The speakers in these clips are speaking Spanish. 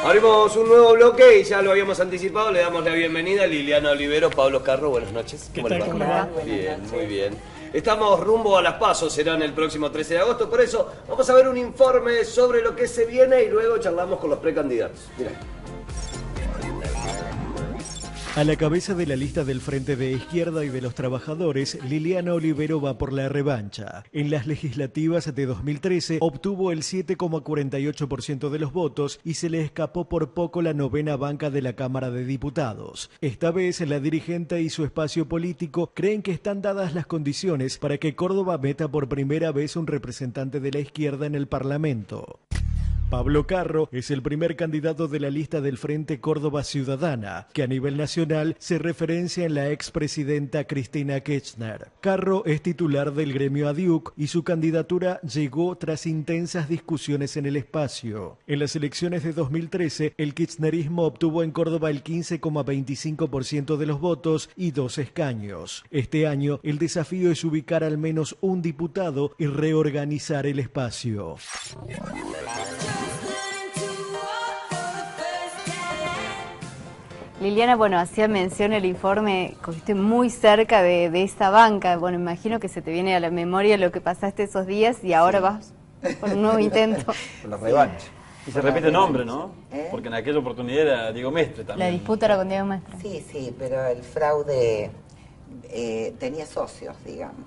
Abrimos un nuevo bloque y ya lo habíamos anticipado. Le damos la bienvenida a Liliana Olivero, Pablo Carro. Buenas noches. ¿Qué tal? ¿Cómo va? Bien, muy bien. Estamos rumbo a las PASO, serán el próximo 13 de agosto. Por eso vamos a ver un informe sobre lo que se viene y luego charlamos con los precandidatos. Mirá. A la cabeza de la lista del Frente de Izquierda y de los Trabajadores, Liliana Olivero va por la revancha. En las legislativas de 2013 obtuvo el 7,48% de los votos y se le escapó por poco la novena banca de la Cámara de Diputados. Esta vez la dirigente y su espacio político creen que están dadas las condiciones para que Córdoba meta por primera vez un representante de la izquierda en el Parlamento. Pablo Carro es el primer candidato de la lista del Frente Córdoba Ciudadana, que a nivel nacional se referencia en la expresidenta Cristina Kirchner. Carro es titular del gremio ADIUC y su candidatura llegó tras intensas discusiones en el espacio. En las elecciones de 2013, el kirchnerismo obtuvo en Córdoba el 15,25% de los votos y 2 escaños. Este año, el desafío es ubicar al menos un diputado y reorganizar el espacio. Liliana, bueno, hacía mención el informe, estuviste muy cerca de esa banca. Bueno, imagino que se te viene a la memoria lo que pasaste esos días y ahora vas por un nuevo intento. Por la revancha. Y se repite el nombre, ¿no? Porque en aquella oportunidad era Diego Mestre también. La disputa era con Diego Mestre. Sí, pero el fraude tenía socios, digamos.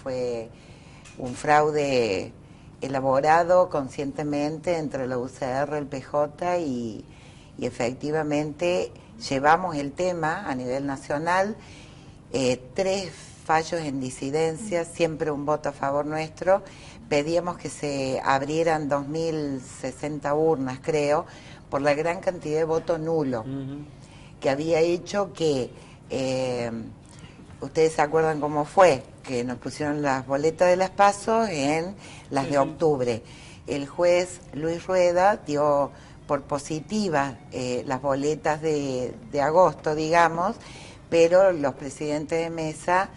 Fue un fraude elaborado conscientemente entre la UCR, el PJ y efectivamente llevamos el tema a nivel nacional, 3 fallos en disidencia, siempre un voto a favor nuestro. Pedíamos que se abrieran 2.060 urnas, creo, por la gran cantidad de voto nulo, que había hecho que, ustedes se acuerdan cómo fue, que nos pusieron las boletas de las PASO en las de octubre. El juez Luis Rueda dio por positiva las boletas de agosto, digamos, pero los presidentes de mesa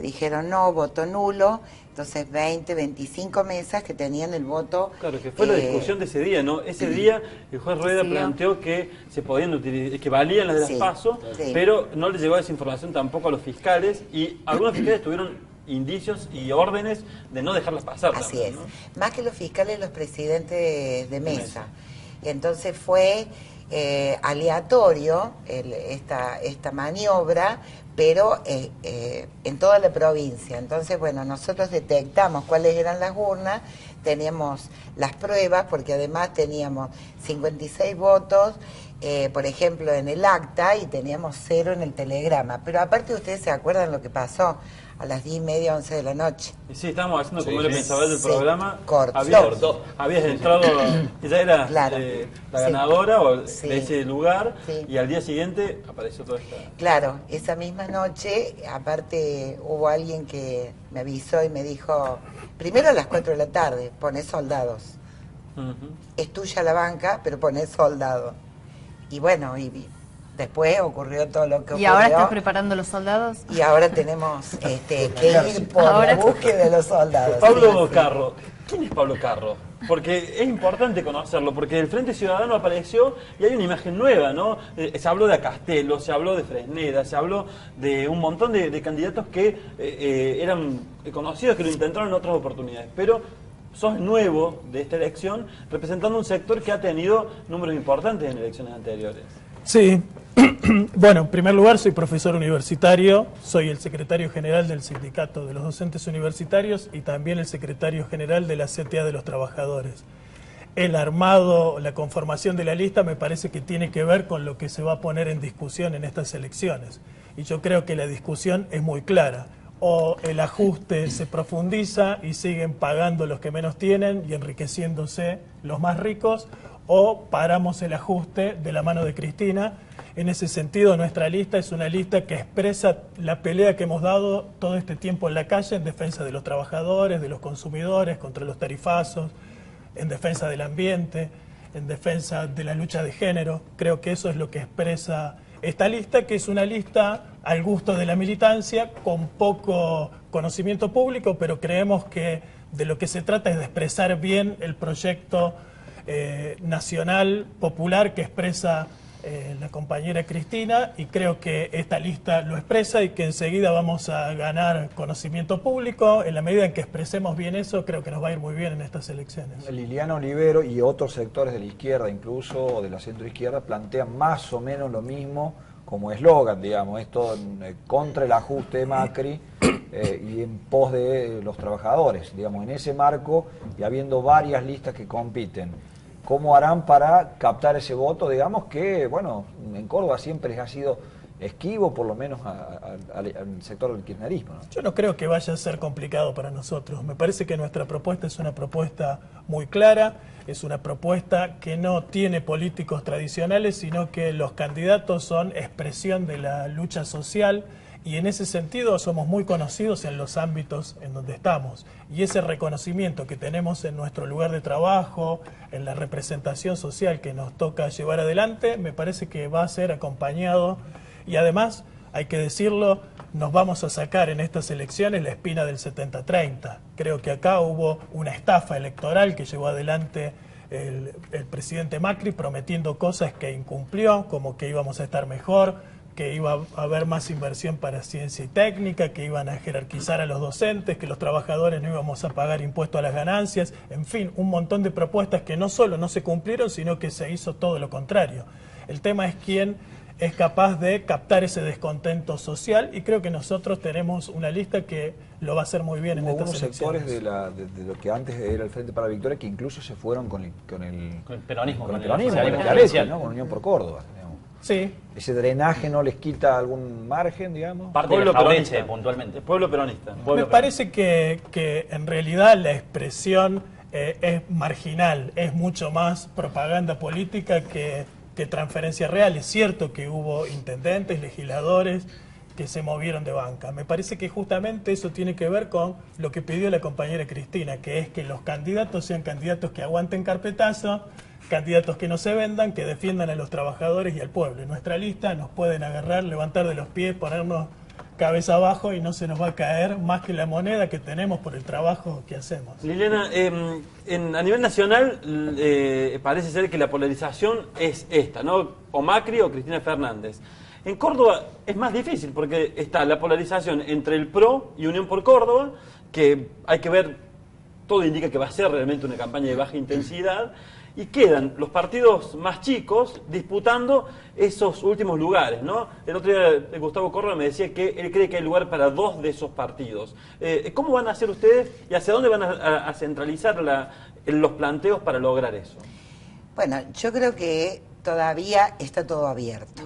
dijeron no, voto nulo. Entonces 25 mesas que tenían el voto... Claro, que fue la discusión de ese día, ¿no? Ese día el juez Rueda planteó que se podían utilizar, que valían las de las PASO, pero no le llegó esa información tampoco a los fiscales y algunos fiscales tuvieron indicios y órdenes de no dejarlas pasar. Así también, es. ¿no? Más que los fiscales, los presidentes de mesa. Entonces fue aleatorio esta maniobra, pero en toda la provincia. Entonces, bueno, nosotros detectamos cuáles eran las urnas, teníamos las pruebas, porque además teníamos 56 votos, por ejemplo, en el acta, y teníamos 0 en el telegrama. Pero aparte, ustedes se acuerdan lo que pasó a las 10:30, 11 de la noche. Sí, estábamos haciendo como era pensador del programa. Corto. Habías entrado, ella era Claro. La ganadora o de Sí. ese lugar, Sí. y al día siguiente apareció toda esta... Claro, esa misma noche, aparte hubo alguien que me avisó y me dijo, primero a las 4 de la tarde, poné soldados. Es tuya la banca, pero poné soldados. Y bueno, y después ocurrió todo lo que ocurrió. ¿Y ahora estás preparando los soldados? Y ahora tenemos que ir por la búsqueda de los soldados. Pablo Carro, ¿quién es Pablo Carro? Porque es importante conocerlo, porque el Frente Ciudadano apareció y hay una imagen nueva, ¿no? Se habló de Castelo, se habló de Fresneda, se habló de un montón de candidatos que eran conocidos, que lo intentaron en otras oportunidades, pero sos nuevo de esta elección, representando un sector que ha tenido números importantes en elecciones anteriores. Sí, bueno, en primer lugar soy profesor universitario, soy el secretario general del Sindicato de los Docentes Universitarios y también el secretario general de la CTA de los Trabajadores. El armado, la conformación de la lista me parece que tiene que ver con lo que se va a poner en discusión en estas elecciones. Y yo creo que la discusión es muy clara. O el ajuste se profundiza y siguen pagando los que menos tienen y enriqueciéndose los más ricos, o paramos el ajuste de la mano de Cristina. En ese sentido, nuestra lista es una lista que expresa la pelea que hemos dado todo este tiempo en la calle en defensa de los trabajadores, de los consumidores, contra los tarifazos, en defensa del ambiente, en defensa de la lucha de género. Creo que eso es lo que expresa esta lista, que es una lista al gusto de la militancia, con poco conocimiento público, pero creemos que de lo que se trata es de expresar bien el proyecto nacional, popular, que expresa la compañera Cristina, y creo que esta lista lo expresa y que enseguida vamos a ganar conocimiento público. En la medida en que expresemos bien eso, creo que nos va a ir muy bien en estas elecciones. Liliana Olivero y otros sectores de la izquierda, incluso o de la centroizquierda, plantean más o menos lo mismo como eslogan, digamos, esto contra el ajuste de Macri y en pos de los trabajadores, digamos, en ese marco y habiendo varias listas que compiten. ¿Cómo harán para captar ese voto, digamos, que, bueno, en Córdoba siempre ha sido esquivo, por lo menos al sector del kirchnerismo, ¿no? Yo no creo que vaya a ser complicado para nosotros. Me parece que nuestra propuesta es una propuesta muy clara, es una propuesta que no tiene políticos tradicionales, sino que los candidatos son expresión de la lucha social, y en ese sentido somos muy conocidos en los ámbitos en donde estamos. Y ese reconocimiento que tenemos en nuestro lugar de trabajo, en la representación social que nos toca llevar adelante, me parece que va a ser acompañado. Y además, hay que decirlo, nos vamos a sacar en estas elecciones la espina del 70-30. Creo que acá hubo una estafa electoral que llevó adelante el presidente Macri, prometiendo cosas que incumplió, como que íbamos a estar mejor, que iba a haber más inversión para ciencia y técnica, que iban a jerarquizar a los docentes, que los trabajadores no íbamos a pagar impuestos a las ganancias, en fin, un montón de propuestas que no solo no se cumplieron, sino que se hizo todo lo contrario. El tema es quién es capaz de captar ese descontento social, y creo que nosotros tenemos una lista que lo va a hacer muy bien en estas elecciones. Sectores de lo que antes era el Frente para la Victoria que incluso se fueron con el peronismo, con Unión por Córdoba. Sí. ¿Ese drenaje no les quita algún margen, digamos? Parte del Jaureche, puntualmente. Pueblo peronista. Me parece que en realidad la expresión es marginal, es mucho más propaganda política que transferencia real. Es cierto que hubo intendentes, legisladores que se movieron de banca. Me parece que justamente eso tiene que ver con lo que pidió la compañera Cristina, que es que los candidatos sean candidatos que aguanten carpetazo, candidatos que no se vendan, que defiendan a los trabajadores y al pueblo. En nuestra lista nos pueden agarrar, levantar de los pies, ponernos cabeza abajo y no se nos va a caer más que la moneda que tenemos por el trabajo que hacemos. Liliana, a nivel nacional parece ser que la polarización es esta, ¿no? O Macri o Cristina Fernández. En Córdoba es más difícil porque está la polarización entre el PRO y Unión por Córdoba, que hay que ver, todo indica que va a ser realmente una campaña de baja intensidad, y quedan los partidos más chicos disputando esos últimos lugares, ¿no? El otro día Gustavo Córdoba me decía que él cree que hay lugar para 2 de esos partidos. ¿Cómo van a hacer ustedes y hacia dónde van a centralizar los planteos para lograr eso? Bueno, yo creo que todavía está todo abierto.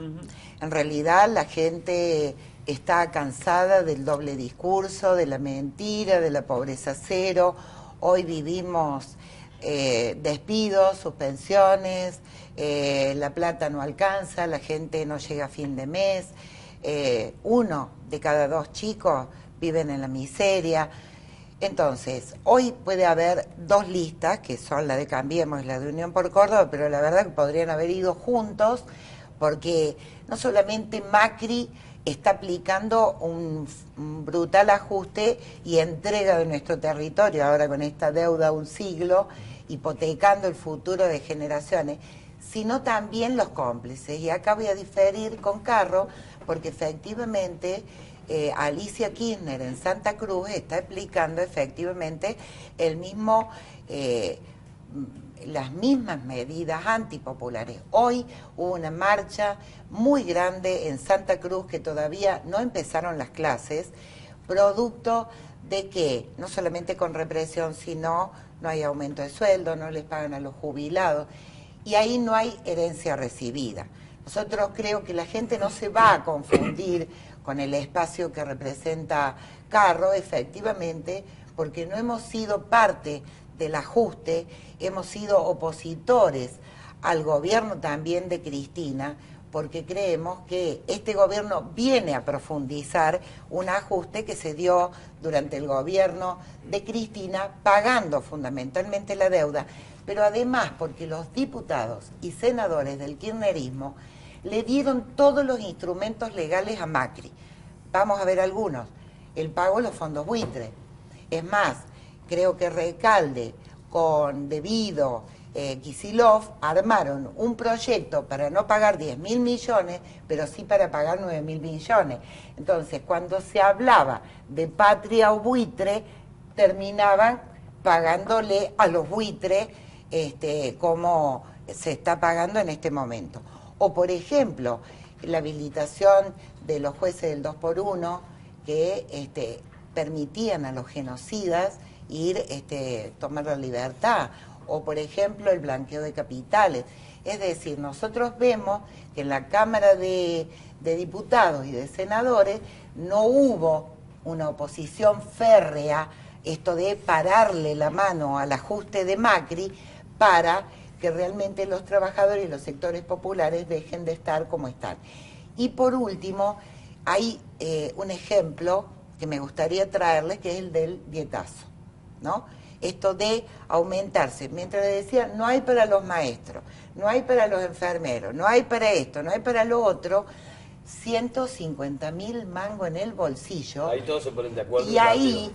En realidad la gente está cansada del doble discurso, de la mentira, de la pobreza cero. Hoy vivimos despidos, suspensiones, la plata no alcanza, la gente no llega a fin de mes, 1 de cada 2 chicos viven en la miseria. Entonces, hoy puede haber 2 listas, que son la de Cambiemos y la de Unión por Córdoba, pero la verdad que podrían haber ido juntos, porque no solamente Macri está aplicando un brutal ajuste y entrega de nuestro territorio, ahora con esta deuda un siglo, hipotecando el futuro de generaciones, sino también los cómplices. Y acá voy a diferir con Carro, porque efectivamente Alicia Kirchner en Santa Cruz está aplicando efectivamente el mismo... las mismas medidas antipopulares. Hoy hubo una marcha muy grande en Santa Cruz que todavía no empezaron las clases, producto de que no solamente con represión, sino no hay aumento de sueldo, no les pagan a los jubilados, y ahí no hay herencia recibida. Nosotros creo que la gente no se va a confundir con el espacio que representa Carro, efectivamente, porque no hemos sido parte del ajuste, hemos sido opositores al gobierno también de Cristina, porque creemos que este gobierno viene a profundizar un ajuste que se dio durante el gobierno de Cristina, pagando fundamentalmente la deuda, pero además porque los diputados y senadores del kirchnerismo le dieron todos los instrumentos legales a Macri. Vamos a ver algunos. El pago de los fondos buitre. Es más, creo que Recalde, con debido Kicillof armaron un proyecto para no pagar 10.000 millones, pero sí para pagar 9.000 millones. Entonces, cuando se hablaba de patria o buitre, terminaban pagándole a los buitres como se está pagando en este momento. O, por ejemplo, la habilitación de los jueces del 2x1 que permitían a los genocidas ir tomar la libertad. O, por ejemplo, el blanqueo de capitales. Es decir, nosotros vemos que en la Cámara de Diputados y de Senadores no hubo una oposición férrea, esto de pararle la mano al ajuste de Macri para que realmente los trabajadores y los sectores populares dejen de estar como están. Y por último, hay un ejemplo que me gustaría traerles, que es el del dietazo, ¿no? Esto de aumentarse, mientras le decía, no hay para los maestros, no hay para los enfermeros, no hay para esto, no hay para lo otro, 150.000 mangos en el bolsillo. Ahí todos se ponen de acuerdo. Y ahí,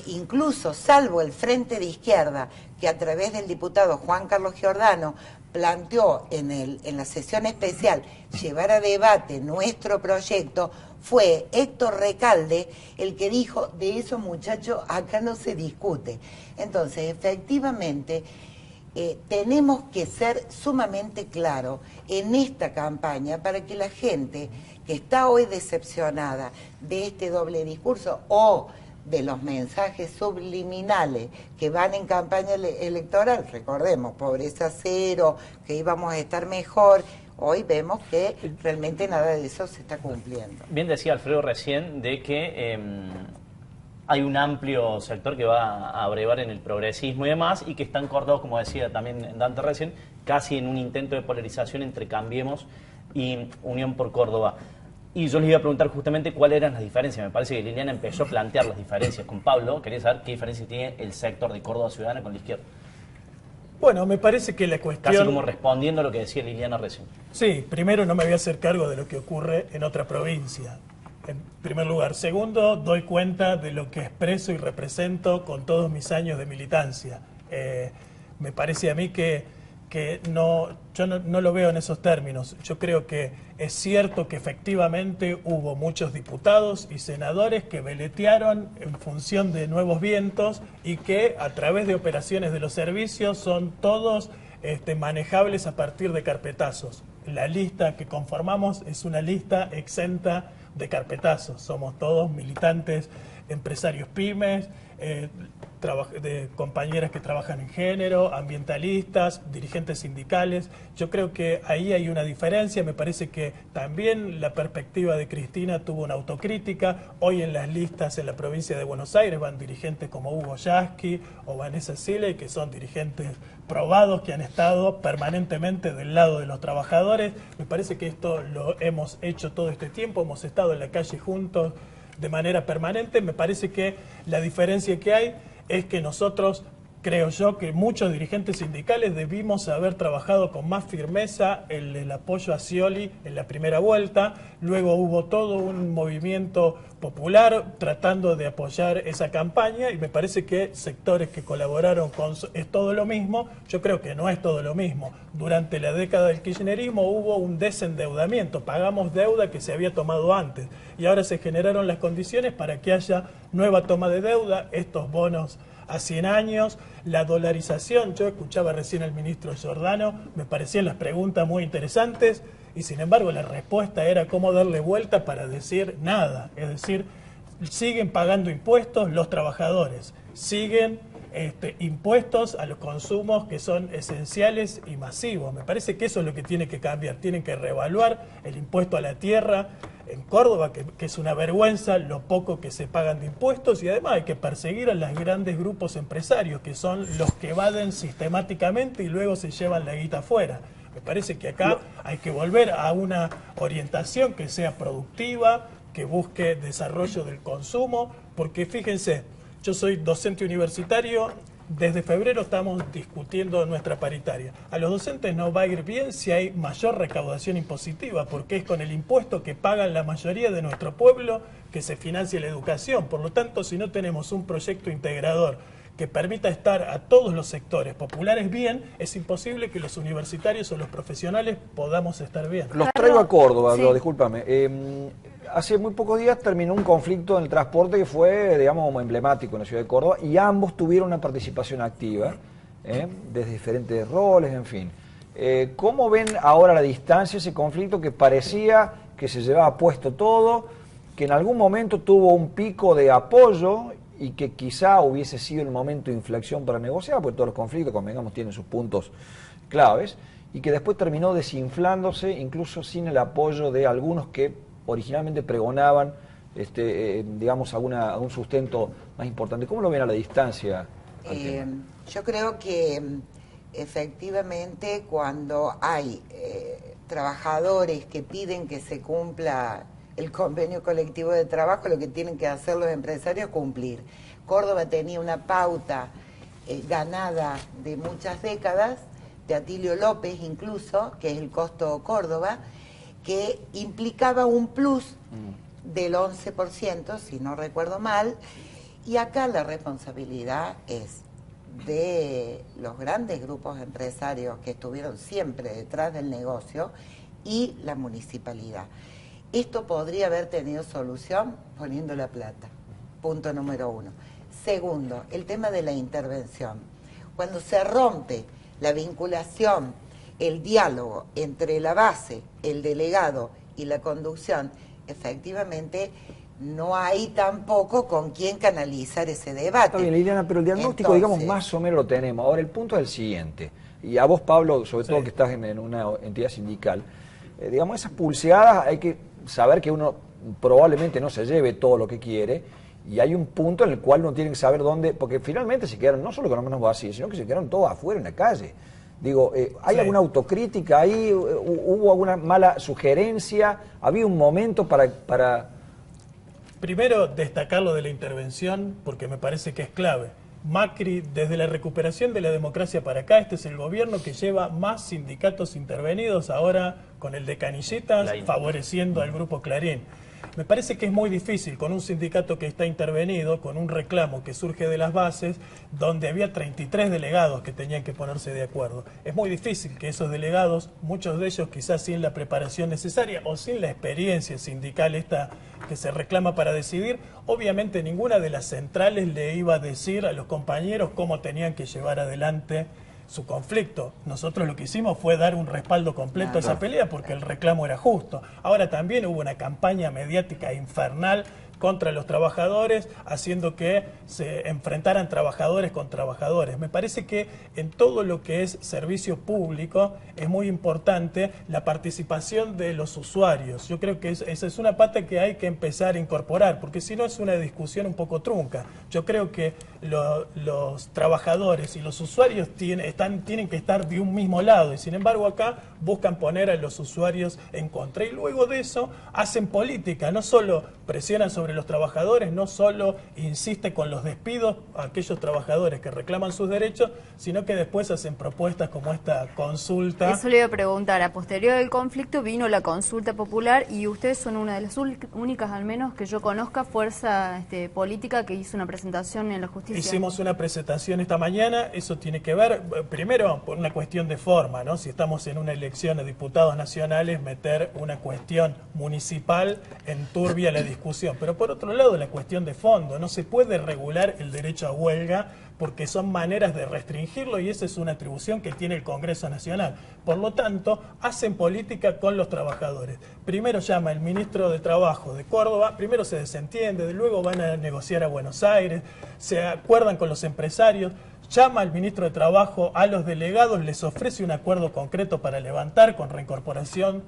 incluso salvo el Frente de Izquierda, que a través del diputado Juan Carlos Giordano planteó en la sesión especial llevar a debate nuestro proyecto, fue Héctor Recalde el que dijo, de eso muchachos, acá no se discute. Entonces, efectivamente, tenemos que ser sumamente claros en esta campaña para que la gente que está hoy decepcionada de este doble discurso o de los mensajes subliminales que van en campaña electoral, recordemos, pobreza cero, que íbamos a estar mejor, hoy vemos que realmente nada de eso se está cumpliendo. Bien decía Alfredo recién de que hay un amplio sector que va a abrevar en el progresismo y demás, y que están cortados, como decía también Dante recién, casi en un intento de polarización entre Cambiemos y Unión por Córdoba. Y yo les iba a preguntar justamente cuáles eran las diferencias. Me parece que Liliana empezó a plantear las diferencias con Pablo. Quería saber qué diferencia tiene el sector de Córdoba Ciudadana con la izquierda. Bueno, me parece que la cuestión... Casi como respondiendo a lo que decía Liliana recién. Sí, primero no me voy a hacer cargo de lo que ocurre en otra provincia, en primer lugar. Segundo, doy cuenta de lo que expreso y represento con todos mis años de militancia. Me parece a mí que yo no lo veo en esos términos. Yo creo que es cierto que efectivamente hubo muchos diputados y senadores que veletearon en función de nuevos vientos y que a través de operaciones de los servicios son todos manejables a partir de carpetazos. La lista que conformamos es una lista exenta de carpetazos. Somos todos militantes, empresarios pymes, de compañeras que trabajan en género, ambientalistas, dirigentes sindicales. Yo creo que ahí hay una diferencia. Me parece que también la perspectiva de Cristina tuvo una autocrítica. Hoy en las listas en la provincia de Buenos Aires van dirigentes como Hugo Yasky o Vanessa Sile, que son dirigentes probados, que han estado permanentemente del lado de los trabajadores. Me parece que esto lo hemos hecho todo este tiempo, hemos estado en la calle juntos de manera permanente. Me parece que la diferencia que hay es que nosotros, creo yo, que muchos dirigentes sindicales debimos haber trabajado con más firmeza el apoyo a Scioli en la primera vuelta. Luego hubo todo un movimiento popular tratando de apoyar esa campaña y me parece que sectores que colaboraron con Es Todo Lo Mismo, yo creo que no es todo lo mismo. Durante la década del kirchnerismo hubo un desendeudamiento, pagamos deuda que se había tomado antes y ahora se generaron las condiciones para que haya nueva toma de deuda, estos bonos a 100 años, la dolarización. Yo escuchaba recién al ministro Giordano, me parecían las preguntas muy interesantes y sin embargo la respuesta era cómo darle vuelta para decir nada. Es decir, siguen pagando impuestos los trabajadores, siguen impuestos a los consumos que son esenciales y masivos. Me parece que eso es lo que tiene que cambiar. Tienen que reevaluar el impuesto a la tierra en Córdoba, que es una vergüenza lo poco que se pagan de impuestos, y además hay que perseguir a los grandes grupos empresarios, que son los que evaden sistemáticamente y luego se llevan la guita afuera. Me parece que acá hay que volver a una orientación que sea productiva, que busque desarrollo del consumo, porque fíjense, yo soy docente universitario, desde febrero estamos discutiendo nuestra paritaria. A los docentes nos va a ir bien si hay mayor recaudación impositiva, porque es con el impuesto que pagan la mayoría de nuestro pueblo que se financia la educación. Por lo tanto, si no tenemos un proyecto integrador que permita estar a todos los sectores populares bien, es imposible que los universitarios o los profesionales podamos estar bien. Los traigo a Córdoba, Sí. discúlpame. Hace muy pocos días terminó un conflicto en el transporte que fue, digamos, como emblemático en la ciudad de Córdoba, y ambos tuvieron una participación activa, desde diferentes roles, en fin. ¿Cómo ven ahora a la distancia ese conflicto que parecía que se llevaba puesto todo, que en algún momento tuvo un pico de apoyo y que quizá hubiese sido el momento de inflexión para negociar, porque todos los conflictos, convengamos, tienen sus puntos claves, y que después terminó desinflándose, incluso sin el apoyo de algunos que originalmente pregonaban, digamos, algún sustento más importante? ¿Cómo lo ven a la distancia? Yo creo que efectivamente cuando hay trabajadores que piden que se cumpla el convenio colectivo de trabajo, lo que tienen que hacer los empresarios es cumplir. Córdoba tenía una pauta ganada de muchas décadas, de Atilio López incluso, que es el costo Córdoba, que implicaba un plus del 11%, si no recuerdo mal, y acá la responsabilidad es de los grandes grupos empresarios que estuvieron siempre detrás del negocio y la municipalidad. Esto podría haber tenido solución poniendo la plata, punto número 1. Segundo, el tema de la intervención. Cuando se rompe la vinculación, el diálogo entre la base, el delegado y la conducción, efectivamente no hay tampoco con quién canalizar ese debate. Está bien, Liliana, pero el diagnóstico, Entonces, digamos, más o menos lo tenemos. Ahora, el punto es el siguiente, y a vos, Pablo, sobre todo que estás en una entidad sindical, digamos, esas pulseadas hay que saber que uno probablemente no se lleve todo lo que quiere, y hay un punto en el cual uno tiene que saber dónde, porque finalmente se quedaron no solo con las manos vacías, sino que se quedaron todos afuera en la calle. Digo, ¿hay alguna autocrítica ahí? ¿Hubo alguna mala sugerencia? ¿Había un momento para...? Primero, destacar lo de la intervención, porque me parece que es clave. Macri, desde la recuperación de la democracia para acá, este es el gobierno que lleva más sindicatos intervenidos, ahora con el de Canilletas, favoreciendo al Grupo Clarín. Me parece que es muy difícil con un sindicato que está intervenido, con un reclamo que surge de las bases, donde había 33 delegados que tenían que ponerse de acuerdo. Es muy difícil que esos delegados, muchos de ellos quizás sin la preparación necesaria o sin la experiencia sindical esta que se reclama para decidir, obviamente ninguna de las centrales le iba a decir a los compañeros cómo tenían que llevar adelante su conflicto. Nosotros lo que hicimos fue dar un respaldo completo a esa pelea porque el reclamo era justo. Ahora también hubo una campaña mediática infernal contra los trabajadores, haciendo que se enfrentaran trabajadores con trabajadores. Me parece que en todo lo que es servicio público es muy importante la participación de los usuarios. Yo creo que esa es una pata que hay que empezar a incorporar, porque si no es una discusión un poco trunca. Yo creo que los trabajadores y los usuarios tienen que estar de un mismo lado, y sin embargo acá buscan poner a los usuarios en contra. Y luego de eso hacen política, no solo presionan sobre los trabajadores, no solo insiste con los despidos a aquellos trabajadores que reclaman sus derechos, sino que después hacen propuestas como esta consulta. Eso le iba a preguntar, a posterior del conflicto vino la consulta popular y ustedes son una de las únicas, al menos que yo conozca, fuerza política que hizo una presentación en la justicia. Hicimos una presentación esta mañana, eso tiene que ver, primero, por una cuestión de forma, ¿no? Si estamos en una elección de diputados nacionales, meter una cuestión municipal enturbia la discusión. Pero por otro lado, la cuestión de fondo, no se puede regular el derecho a huelga porque son maneras de restringirlo y esa es una atribución que tiene el Congreso Nacional. Por lo tanto, hacen política con los trabajadores. Primero llama el ministro de Trabajo de Córdoba, primero se desentiende, luego van a negociar a Buenos Aires, se acuerdan con los empresarios, llama al ministro de Trabajo a los delegados, les ofrece un acuerdo concreto para levantar con reincorporación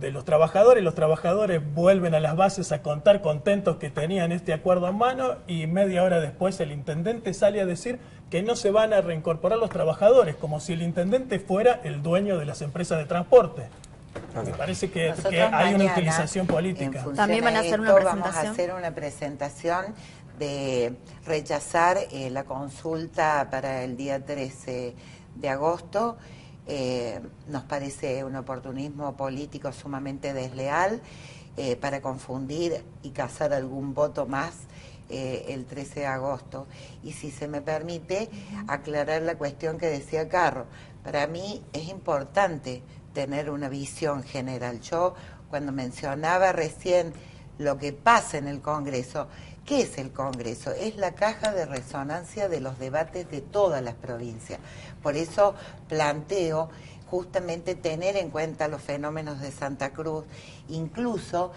de los trabajadores vuelven a las bases a contar contentos que tenían este acuerdo en mano y media hora después el intendente sale a decir que no se van a reincorporar los trabajadores, como si el intendente fuera el dueño de las empresas de transporte. Me parece que hay una utilización política. También van a hacer una presentación. Vamos a hacer una presentación de rechazar la consulta para el día 13 de agosto. Nos parece un oportunismo político sumamente desleal para confundir y cazar algún voto más el 13 de agosto. Y si se me permite aclarar la cuestión que decía Carro, para mí es importante tener una visión general. Yo, cuando mencionaba recién lo que pasa en el Congreso, ¿qué es el Congreso? Es la caja de resonancia de los debates de todas las provincias. Por eso planteo justamente tener en cuenta los fenómenos de Santa Cruz, incluso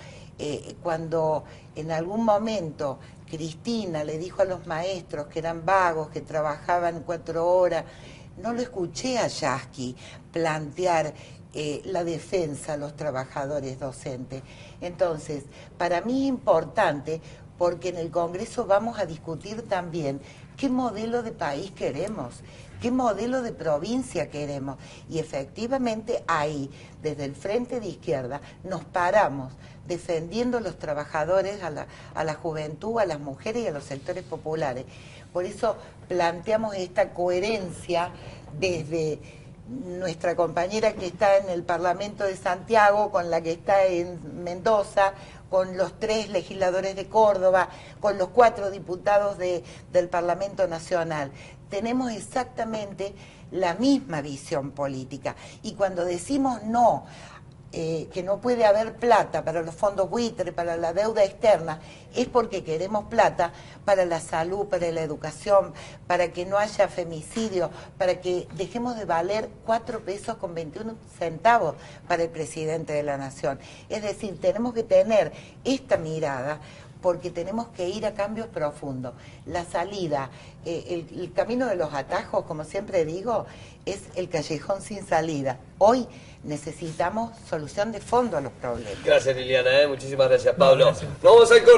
cuando en algún momento Cristina le dijo a los maestros que eran vagos, que trabajaban 4 horas, no lo escuché a Yasky plantear la defensa a los trabajadores docentes. Entonces, para mí es importante porque en el Congreso vamos a discutir también qué modelo de país queremos, qué modelo de provincia queremos. Y efectivamente ahí, desde el Frente de Izquierda, nos paramos defendiendo a los trabajadores, a la juventud, a las mujeres y a los sectores populares. Por eso planteamos esta coherencia desde nuestra compañera que está en el Parlamento de Santiago, con la que está en Mendoza, con los 3 legisladores de Córdoba, con los 4 diputados del Parlamento Nacional. Tenemos exactamente la misma visión política. Y cuando decimos no, que no puede haber plata para los fondos buitre, para la deuda externa, es porque queremos plata para la salud, para la educación, para que no haya femicidio, para que dejemos de valer 4 pesos con 21 centavos para el presidente de la Nación. Es decir, tenemos que tener esta mirada porque tenemos que ir a cambios profundos. La salida, el camino de los atajos, como siempre digo, es el callejón sin salida. Hoy necesitamos solución de fondo a los problemas. Gracias, Liliana, muchísimas gracias, Pablo. Nos vamos al corte.